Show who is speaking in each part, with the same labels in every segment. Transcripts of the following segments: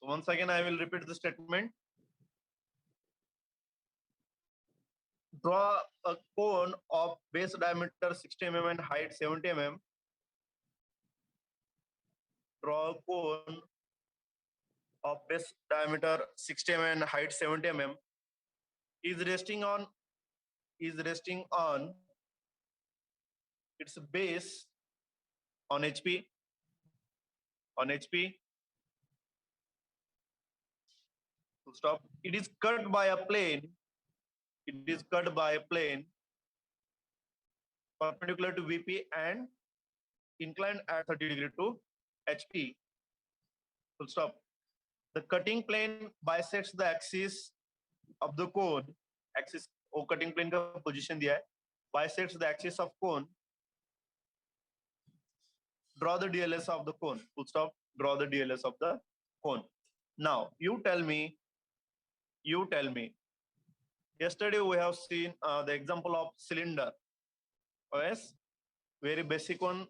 Speaker 1: once again I will repeat the statement. Draw a cone of base diameter 60 mm and height 70 mm. Draw a cone of base diameter 60 mm and height 70 mm is resting on its base on HP. Full stop. It is cut by a plane. Perpendicular to VP and inclined at 30 degree to HP. Full stop. The cutting plane bisects the axis of the cone. Axis वो cutting plane का position दिया है. Bisects the axis of cone. Draw the DLS of the cone. Full stop. Draw the DLS of the cone. Now you tell me. Yesterday we have seen the example of cylinder. Yes, very basic one.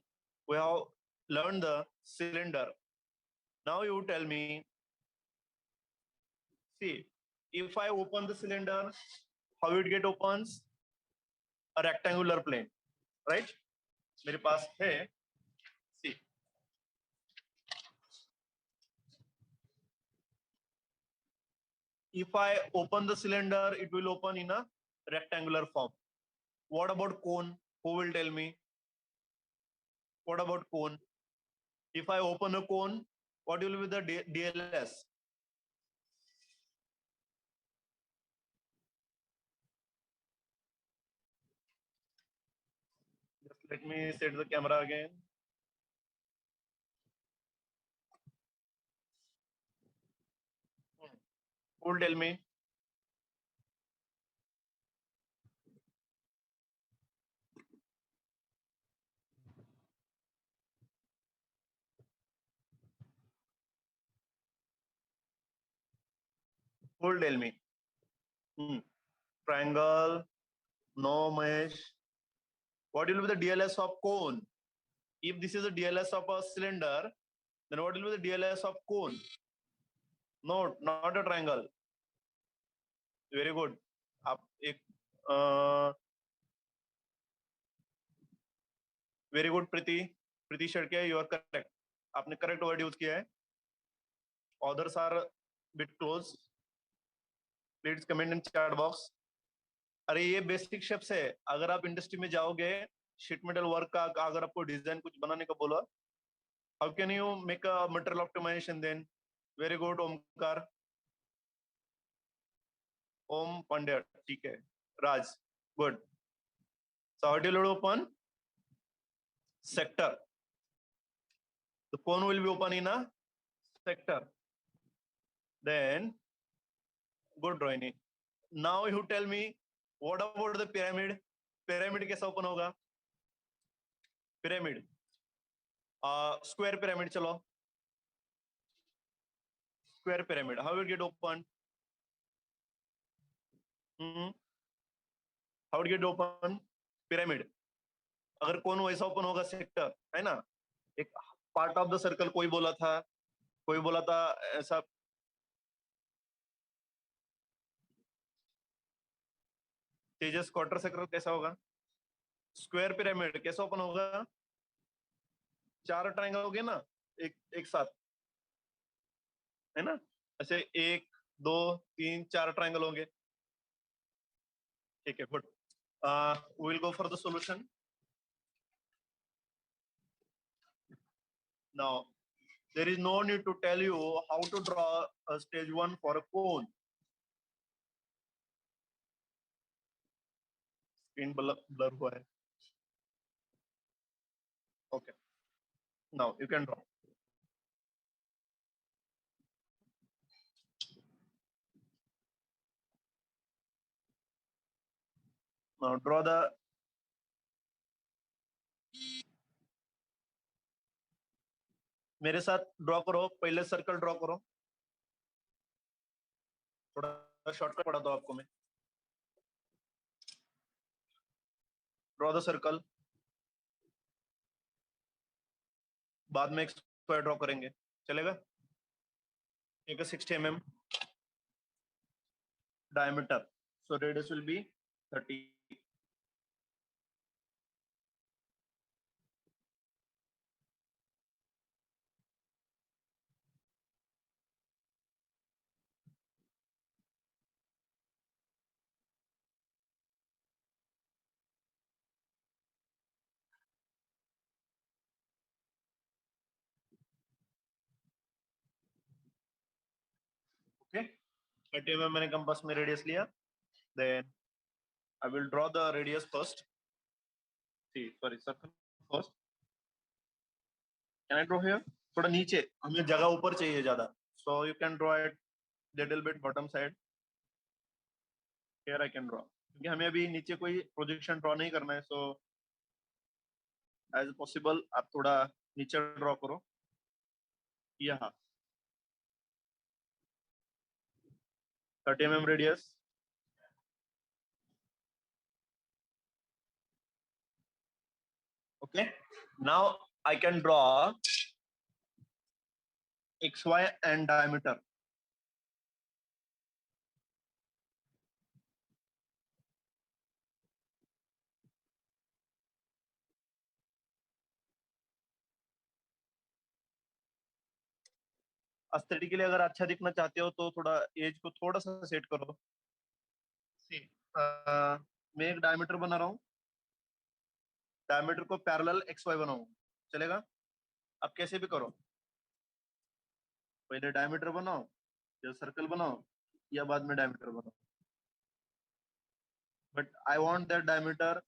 Speaker 1: We have learned the cylinder. Now you tell me. See, if I open the cylinder, how it get opens? A rectangular plane, right? मेरे पास है. See. If I open the cylinder, it will open in a rectangular form. What about cone? Who will tell me? What about cone? If I open a cone, what will be the DLS? Just let me set the camera again. Who will tell me? Who will tell me? Triangle, no mesh. What will be the DLS of cone? If this is the DLS of a cylinder, then what will be the DLS of cone? No, not a triangle. Very good. आप एक very good Preeti Shedke, you are correct. आपने correct word use किया है. Others are bit close. Please comment in chat box. अरे ये basic shapes है. अगर आप इंडस्ट्री में जाओगे, शीट मेटल वर्क का अगर आपको डिजाइन कुछ बनाने का बोला, how can you make a material optimization then? Very good, Omkar. ओम पांड्या, ठीक है. राज, good. So how do you open? Sector. The cone will be open in a sector. Then, good Rohini. Now you tell me, what about the pyramid? Pyramid कैसा open होगा? Pyramid. Square pyramid चलो. Square pyramid. How will it get opened? How will it get open? Pyramid. अगर कौन वैसा open होगा sector, है ना? एक पार्ट ऑफ द सर्कल कोई बोला था ऐसा. तेजस क्वार्टर सर्कल कैसा होगा? स्क्वायर पिरामिड कैसा ओपन होगा? 4 ट्रायंगल हो गए ना एक साथ, है ना? ऐसे 1 2 3 4 ट्रायंगल होंगे. ठीक है, good. We will go for the solution. Now, there is no need to tell you how to draw a stage 1 for a cone. Screen blur हुआ है. Okay. Now you can draw. Now draw the मेरे साथ draw करो. पहले circle draw करो. थोड़ा shortcut पढ़ा दो आपको मैं. Draw the circle. बाद में एक स्क्वायर ड्रॉ करेंगे, चलेगा? take a 60 mm diameter, so radius will be 30. Okay, 30 mm मैंने कंपास में रेडियस लिया, then I will draw the radius first. See, sorry, circle first. Can I draw here? थोड़ा नीचे, हमें जगह ऊपर चाहिए ज्यादा, so you can draw it little bit bottom side. Here I can draw, क्योंकि हमें अभी नीचे कोई प्रोजेक्शन ड्रॉ नहीं करना है, so as possible आप थोड़ा नीचे ड्रॉ करो, यहाँ 30 mm radius. Okay, now I can draw XY and diameter. Aesthetically अगर अच्छा दिखना चाहते हो तो थोड़ा एज को थोड़ा सा सेट करो. See, मैं एक डायमीटर बना रहा हूँ, डायमीटर को पैरेलल XY बनाऊं, चलेगा? आप कैसे भी करो, पहले डायमीटर बनाओ, फिर सर्कल बनाओ, या बाद में डायमीटर बनाओ, but I want that diameter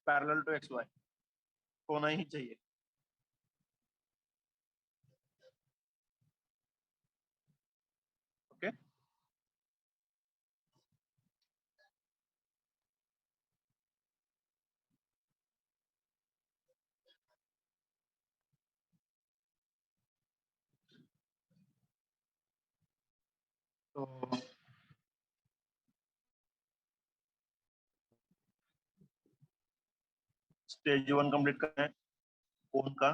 Speaker 1: parallel to XY होना ही चाहिए. ओके, तो स्टेज 1 कंप्लीट करना है कोन का.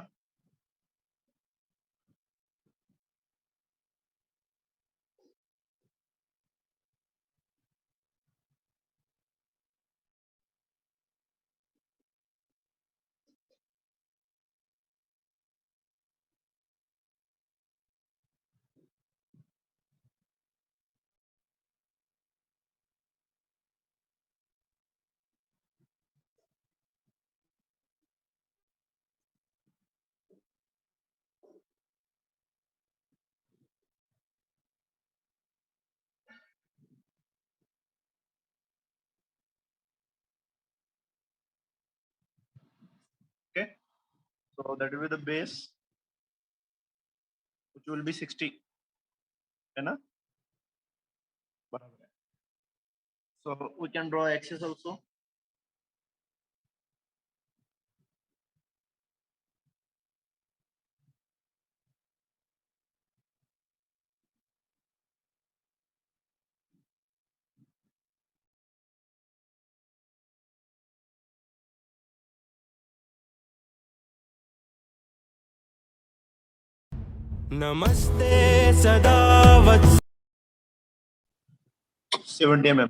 Speaker 1: Okay, so that will be the base which will be 60, है ना? बराबर है. So we can draw axis also.
Speaker 2: नमस्ते सदा वत्स
Speaker 1: 70 mm.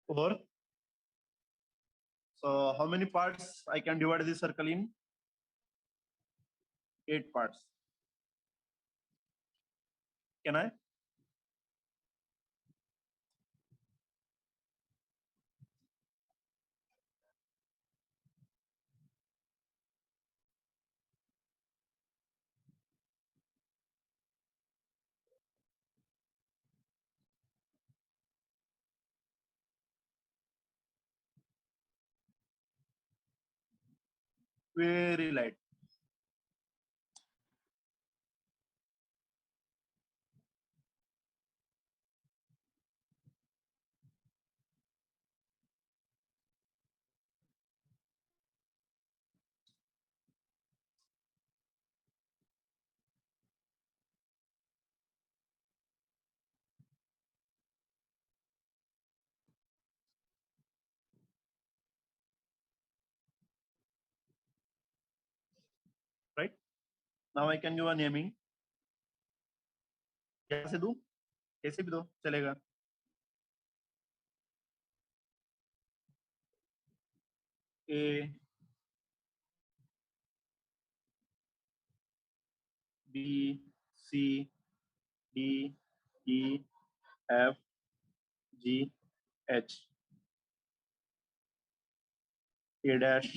Speaker 1: 4. So how many parts I can divide this circle in? 8 parts. Can I? Very light. Right? Now I can give a naming. कैसे दूं? कैसे भी दो चलेगा. A, B, C, D, E, F, G, H. A dash.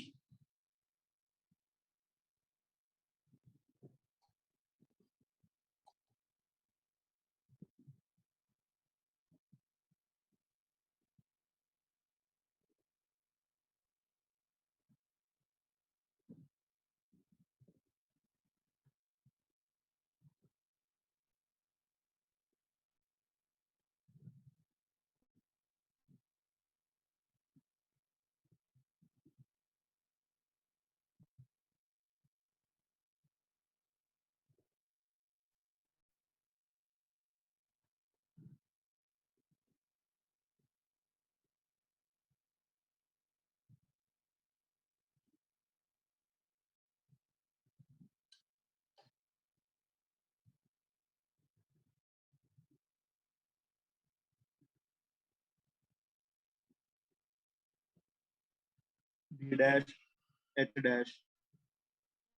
Speaker 1: B dash, H dash,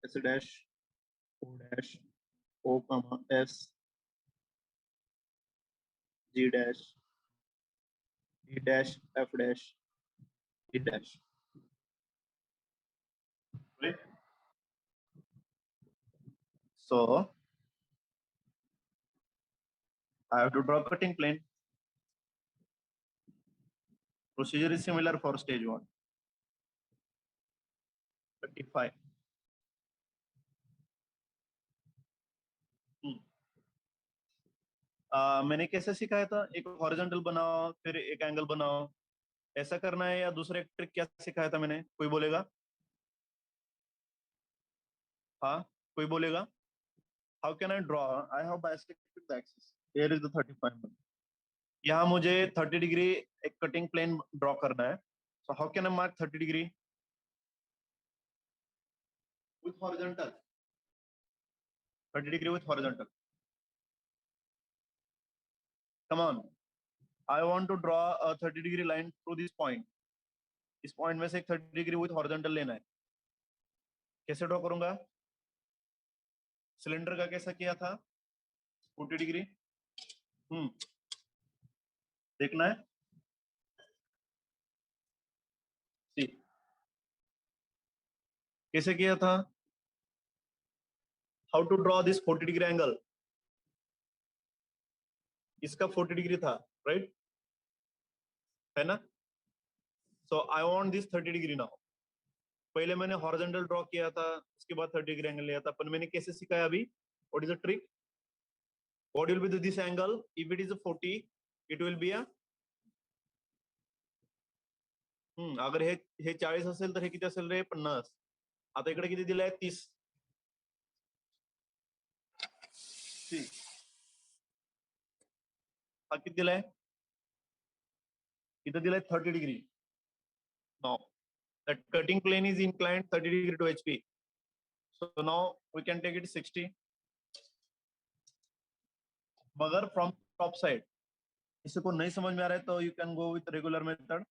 Speaker 1: S dash, O dash, O comma S, G dash, D dash, F dash, E dash. Right? So I have to draw cutting plane. Procedure is similar for stage 1. 35. मैंने कैसे सिखाया था? एक horizontal बनाओ, फिर एक angle बनाओ, ऐसा करना है, या दूसरा एक ट्रिक क्या सिखाया था मैंने? कोई बोलेगा? हाँ, कोई बोलेगा? How can I draw? I have bisected the axis. Here is the 35. यहाँ मुझे 30 डिग्री एक कटिंग प्लेन ड्रॉ करना है. So how can I mark 30 degree with horizontal? 30 degree with horizontal. Come on, I want to draw a 30 degree line through this point. इस point में से एक 30 degree with horizontal लेना है. कैसे ड्रॉ करूंगा? सिलेंडर का कैसा किया था? 40 डिग्री. देखना है. सी कैसे किया था? How to draw this 40 degree angle. इसका 40 डिग्री था, राइट? है ना? So I want this 30 degree now. पहले मैंने हॉरिजॉन्टल ड्रॉ किया था, उसके बाद 30 डिग्री एंगल लिया था. पर मैंने कैसे सिखाया अभी? What is the trick? What will be this angle? If it is 40, it will be a अगर हे 40 असेल तर हे किती असेल रे? 50. आता इकडे किती दिलाय? 30. हा किती दिलाय? इथं दिलाय 30 degree. Now that cutting plane is inclined 30 degree to HP. So now we can take it 60. मगर from top side किसी को नहीं समझ में आ रहा है तो you can go with regular method.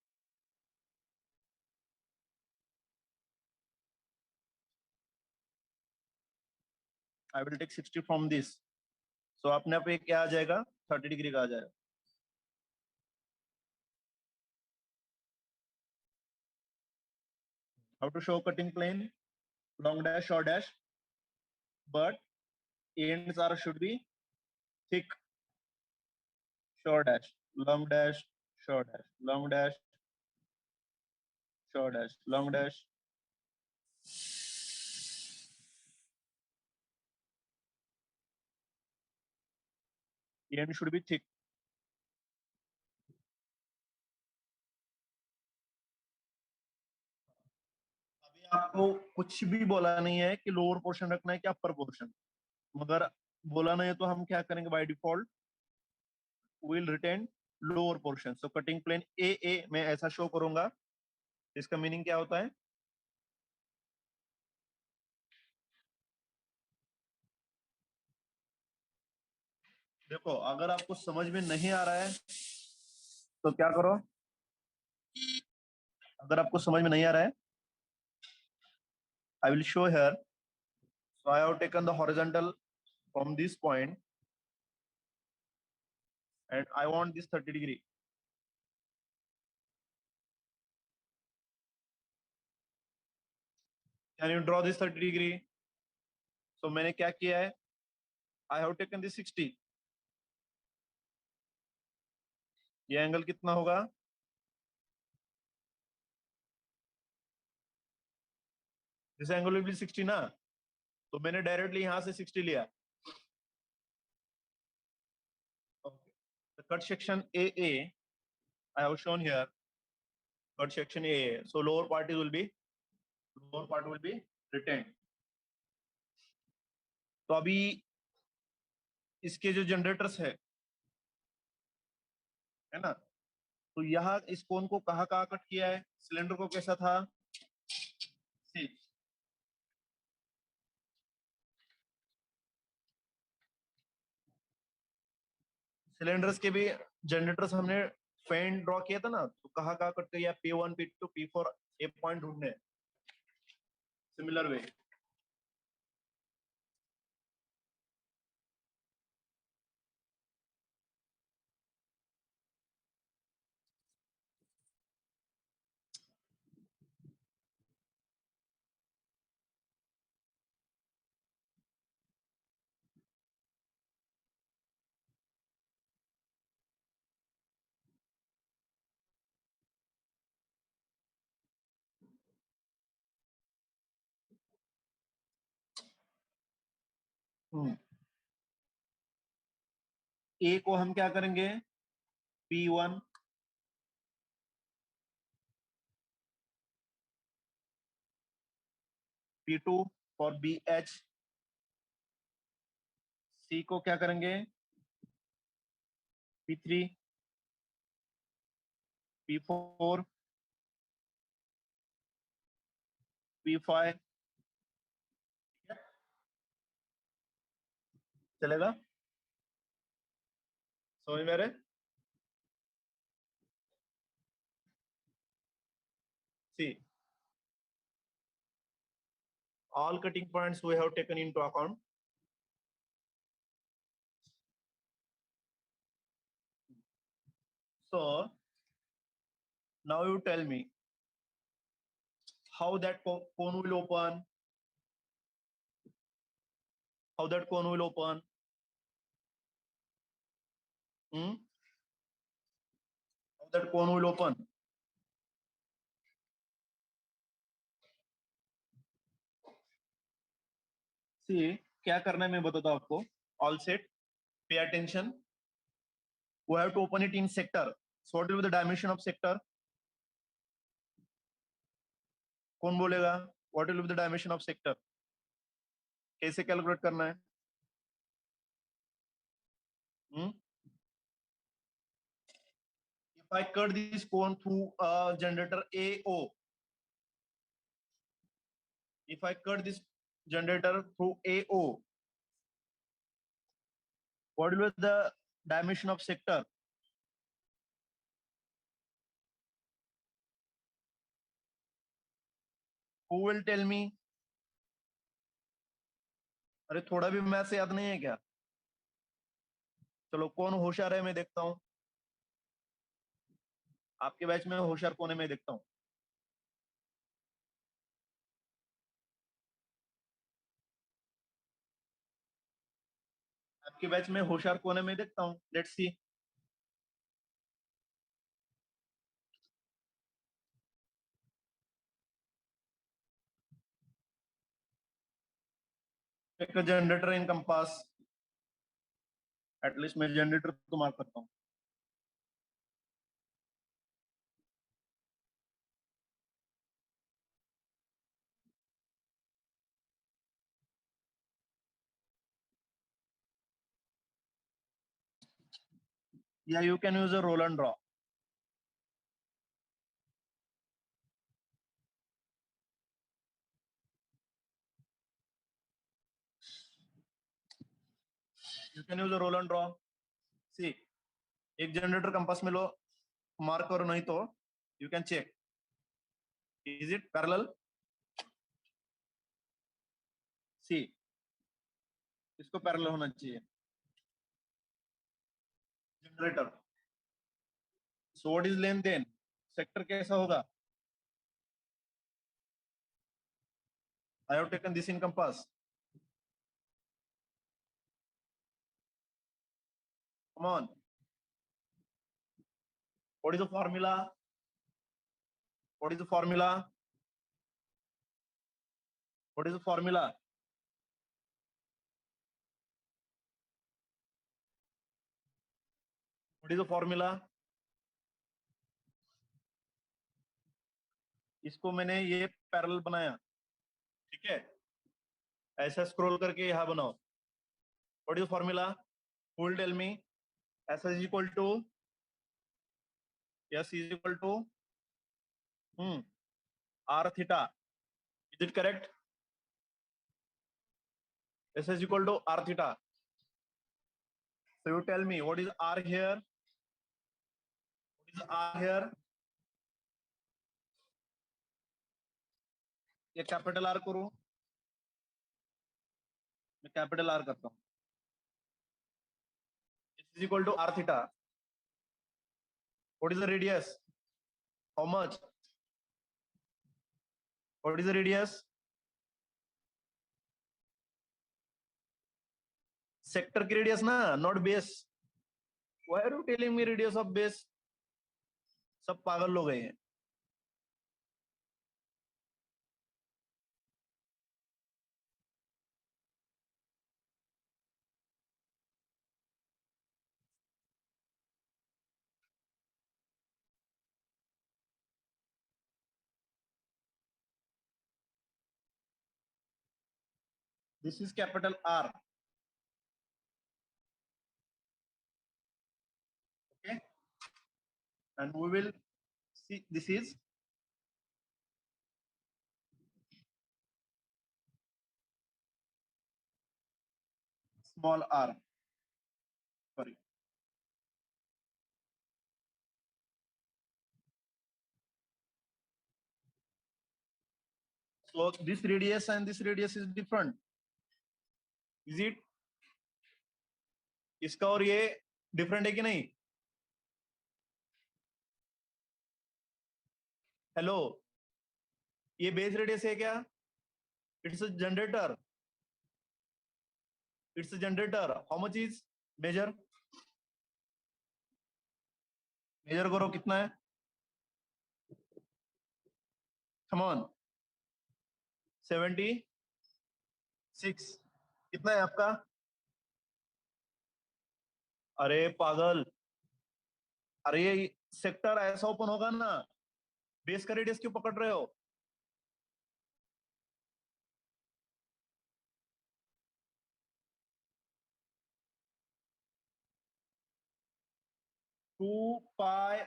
Speaker 1: I will take 60 from this. So अपने आप ये क्या आ जाएगा, 30 डिग्री का आ जाएगा. How to show cutting plane, long dash, short dash, but ends are should be thick. Short dash, long dash, short dash, long dash, short dash, long dash. End should be thick. अभी आपको कुछ भी बोला नहीं है कि lower portion रखना है कि अपर पोर्शन. मगर बोला नहीं है तो हम क्या करेंगे, by default will retain lower portion. So cutting plane A A मैं ऐसा शो करूंगा. इसका मीनिंग क्या होता है? देखो, अगर आपको समझ में नहीं आ रहा है तो क्या करो. अगर आपको समझ में नहीं आ रहा है, I will show here. So I have taken the horizontal from this point and I want this 30 degree. Can you draw this 30 degree? So मैंने क्या किया है, I have taken this 60. ये एंगल कितना होगा? This angle will be 60 ना. तो मैंने डायरेक्टली यहाँ से 60 लिया. Okay. The cut section AA I have shown here. Cut section AA. So lower part will be retained. तो अभी इसके जो जनरेटर्स है ना, तो यहाँ इस कोन को कहाँ कहाँ कट किया है, सिलेंडर को कैसा था. See, सिलेंडर्स के भी जनरेटर्स हमने फैन ड्रॉ किया था ना, तो कहाँ कहाँ कट किया, P1 P2 P4 ए पॉइंट ढूंढने. Similar way. ए को हम क्या करेंगे, P1 P2 और BH. सी को क्या करेंगे, P3 P4 P5. चलेगा, समझ में रहे. See, all cutting points we have taken into account. So now you tell me how that cone will open. How that cone will open. How that cone will open. See, क्या करना है मैं बताता हूँ आपको. All set. Pay attention. We have to open it in sector. So what will be the dimension of sector? कौन बोलेगा? What will be the dimension of sector? कैसे कैलकुलेट करना है? If I cut this cone through generator AO, if I cut this generator through AO, what will be the dimension of sector? Who will tell me? अरे थोड़ा भी maths याद नहीं है क्या? चलो कौन होशियार है मैं देखता हूँ। आपके बैच में होशियार कौन है मैं देखता हूँ। आपके बैच में होशियार कौन है मैं देखता हूँ। Let's see. एक जनरेटर इन कंपास। एटलीस्ट मैं जनरेटर तो मार सकता हूँ। या you can use a roll and draw. You can use a roll and draw. See, एक जनरेटर कंपास में लो, मार्क करो, नहीं तो you can check is it parallel. See, इसको पैरेलल होना चाहिए generator. So what is length then? Sector कैसा होगा? I have taken this in compass. Come on, what is the formula? What is the formula? What is the formula? What is the formula? इसको मैंने ये parallel बनाया, ठीक है? ऐसा scroll करके यहाँ बनाओ। What is the formula? Who will tell me? S is equal to, S is equal to R theta. Is it correct? S is equal to R theta. So you tell me what is R here? What is R here? ये capital R करूं? मैं capital R करता हूं। This is equal to R theta. What is the radius? How much? What is the radius? Sector की radius ना, not base. Why are you telling me radius of base? सब पागल हो गए हैं। This is capital R. Okay, and we will see this is small r. Sorry. So this radius and this radius is different. Is it? इसका और ये different है कि नहीं? हेलो, ये बेस रेडियस है क्या? It's a generator. It's a generator. How much is measure? Measure करो कितना है? Come on. 76. कितना है आपका? अरे पागल, अरे ये सेक्टर ऐसा ओपन होगा ना, बेस का रेडियस क्यों पकड़ रहे हो? Two pi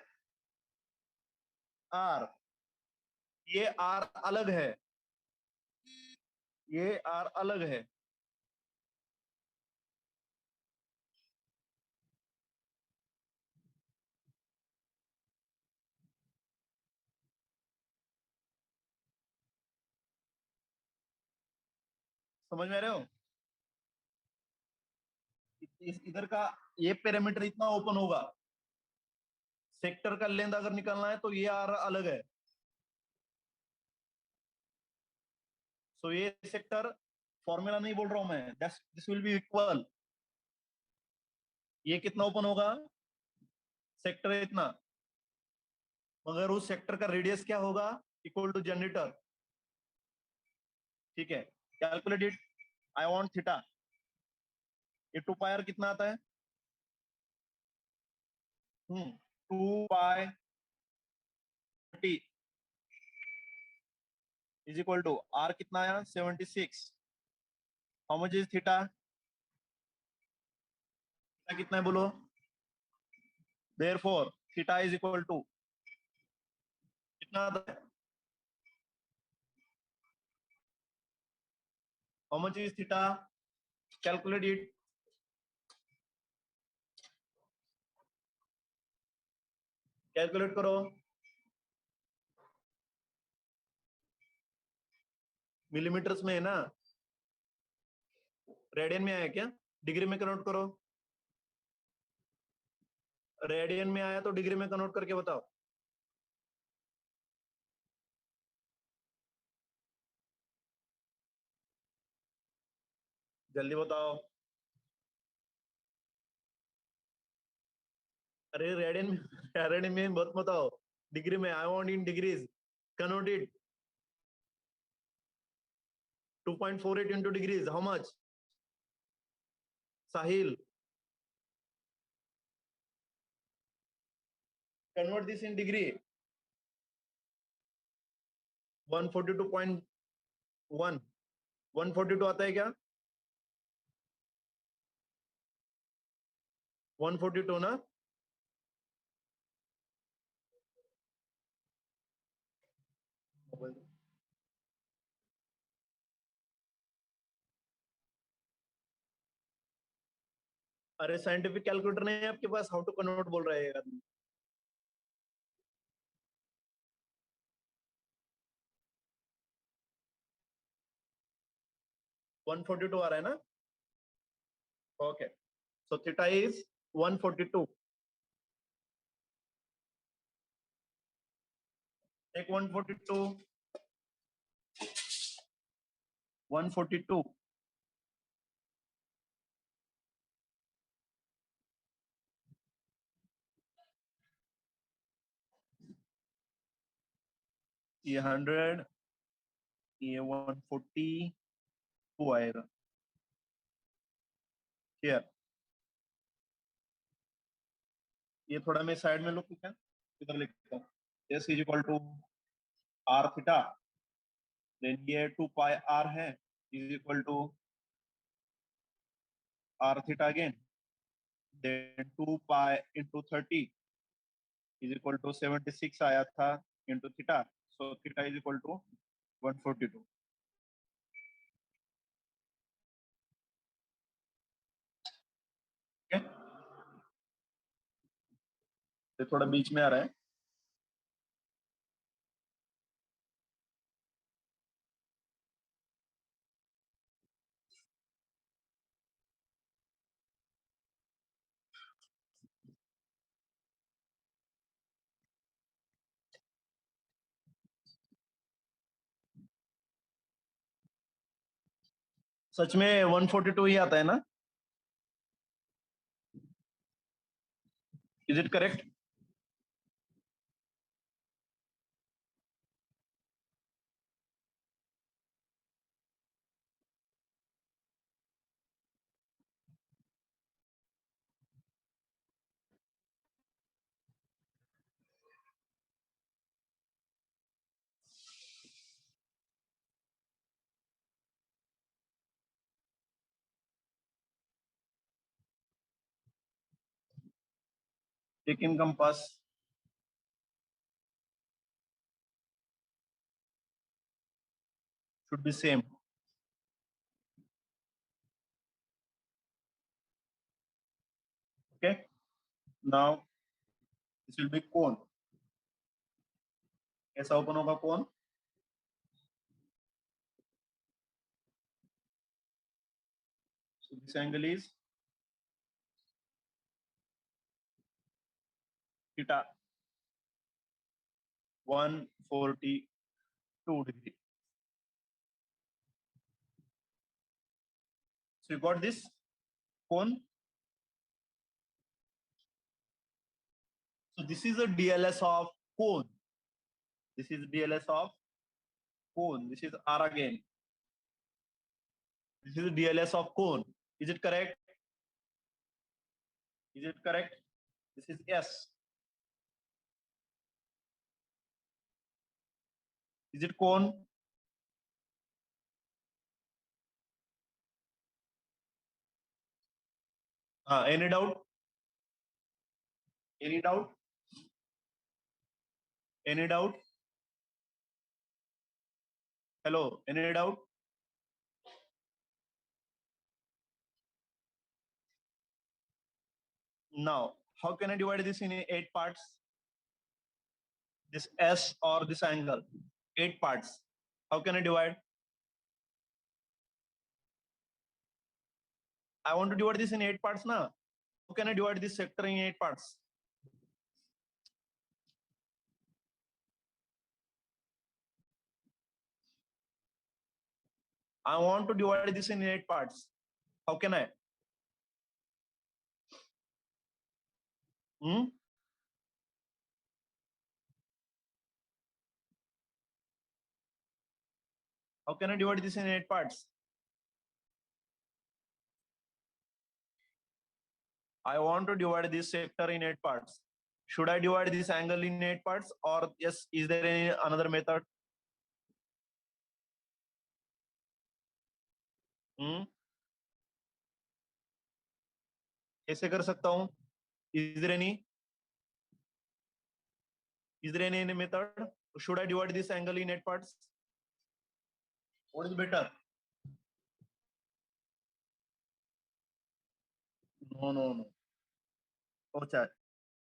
Speaker 1: R. ये आर अलग है, ये आर अलग है। समझ में आ रहे हो? इधर का ये पैरामीटर इतना ओपन होगा, सेक्टर का लेंथ अगर निकालना है तो ये आर अलग है। सो ये सेक्टर, फॉर्मूला नहीं बोल रहा हूं मैं, दिस विल बी इक्वल, ये कितना ओपन होगा, सेक्टर है इतना, मगर उस सेक्टर का रेडियस क्या होगा, इक्वल टू जनरेटर। ठीक है, calculate it, I want theta, ये 2 पाई आर कितना आता है, 2 pi T is equal to R कितना आया 76, हाउ मच इज थीटा, कितना है बोलो, therefore theta is equal to कितना आता है, how much is theta, calculate it, calculate करो, मिलीमीटर्स में है ना, रेडियन में आया क्या, डिग्री में कन्वर्ट करो, रेडियन में आया तो डिग्री में कन्वर्ट करके बताओ, जल्दी बताओ। अरे रेडियन में रेडियन में बहुत बताओ, डिग्री में, I want in degrees, convert it, 2.48 into degrees, how much, Sahil, convert this in degree, 142.1, 142 आता है क्या, 142 ना, अरे साइंटिफिक कैलकुलेटर नहीं है आपके पास, हाउ टू कन्वर्ट बोल रहे हैं आदमी, 142 आ रहा है ना, okay, so theta is 142, take 142, 142, ये 100, ये 142 आएगा, ठीक, ये थोड़ा मैं साइड में लो, ठीक है, इधर लिखता हूँ, S is equal to R theta, then ये 2 पाई आर है, is equal to R theta again, then 2 pi into 30 is equal to 76 आया था into theta, so theta is equal to 142, ठीक है, ये थोड़ा बीच में आ रहा है, सच में 142 ही आता है ना, is it correct, take in compass, should be same, okay, now this will be cone, कैसा ओपन होगा कौन, So this angle is theta 142 degree. So you got this cone. So this is a DLS of cone. This is DLS of cone. This is R again. This is DLS of cone. Is it correct? Is it correct? This is S. Is it cone? Any doubt? Any doubt? Any doubt? Hello, any doubt? Now, how can I divide this in 8 parts? This S or this angle, 8 parts. How can I divide? I want to divide this in 8 parts now. How can I divide this sector in 8 parts? I want to divide this in 8 parts. How can I? Hmm? How can I divide this in 8 parts? I want to divide this sector in 8 parts. Should I divide this angle in 8 parts, or yes, is there any another method? Hmm? कैसे कर सकता हूँ? Is there any? Is there any method? Should I divide this angle in 8 parts? What is better? No. अच्छा